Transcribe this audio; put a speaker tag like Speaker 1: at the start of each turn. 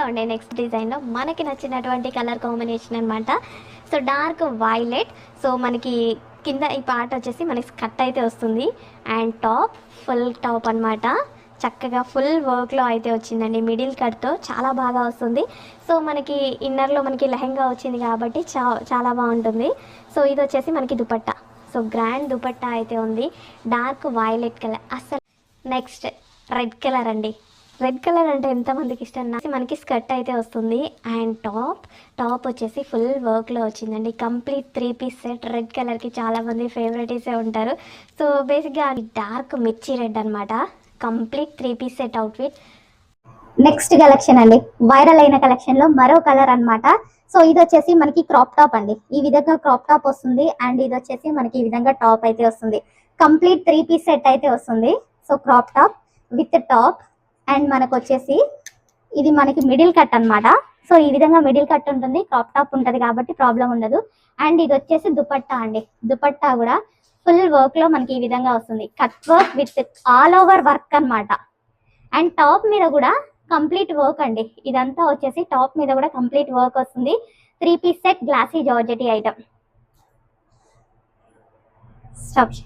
Speaker 1: ఉండే నెక్స్ట్ డిజైన్లో మనకి నచ్చినటువంటి కలర్ కాంబినేషన్ అనమాట. So dark violet. సో మనకి కింద ఈ పార్ట్ వచ్చేసి మనకి స్కర్ట్ అయితే వస్తుంది అండ్ టాప్ ఫుల్ టాప్ అనమాట. చక్కగా ఫుల్ వర్క్లో అయితే వచ్చిందండి, మిడిల్ కట్తో చాలా బాగా వస్తుంది. సో మనకి ఇన్నర్లో మనకి లెహంగా వచ్చింది కాబట్టి చాలా బాగుంటుంది. సో ఇది వచ్చేసి మనకి దుపట్టా. సో గ్రాండ్ దుపట్టా అయితే ఉంది, డార్క్ వైలెట్ కలర్. అసలు నెక్స్ట్ రెడ్ కలర్ అండి. రెడ్ కలర్ అంటే ఎంతమందికి ఇష్టం. మనకి స్కర్ట్ అయితే వస్తుంది అండ్ టాప్ వచ్చేసి ఫుల్ వర్క్లో వచ్చిందండి. Complete 3 piece set. రెడ్ కలర్కి చాలామంది ఫేవరెటీసే ఉంటారు. సో బేసిక్గా డార్క్ మిర్చి రెడ్ అనమాట. Complete 3 piece set outfit. Next collection అండి, వైరల్ అయిన కలెక్షన్లో మరో కలర్ అనమాట. సో ఇది వచ్చేసి మనకి క్రాప్ టాప్ అండి. ఈ విధంగా క్రాప్ టాప్ వస్తుంది అండ్ ఇది వచ్చేసి మనకి ఈ విధంగా టాప్ అయితే వస్తుంది. కంప్లీట్ 3 పీస్ సెట్ అయితే వస్తుంది. So crop top with top and మనకు వచ్చేసి ఇది మనకి మిడిల్ కట్ అనమాట. సో ఈ విధంగా మిడిల్ కట్ ఉంటుంది, క్రాప్ టాప్ ఉంటుంది కాబట్టి ప్రాబ్లం ఉండదు. అండ్ ఇది వచ్చేసి దుపట్టా అండి. దుపట్టా కూడా ఫుల్ వర్క్ లో మనకి ఈ విధంగా వస్తుంది, cut work with all over work అనమాట. అండ్ టాప్ మీద కూడా కంప్లీట్ వర్క్ అండి. ఇదంతా వచ్చేసి టాప్ మీద కూడా కంప్లీట్ వర్క్ వస్తుంది. 3 piece set glossy georgette item. Stop.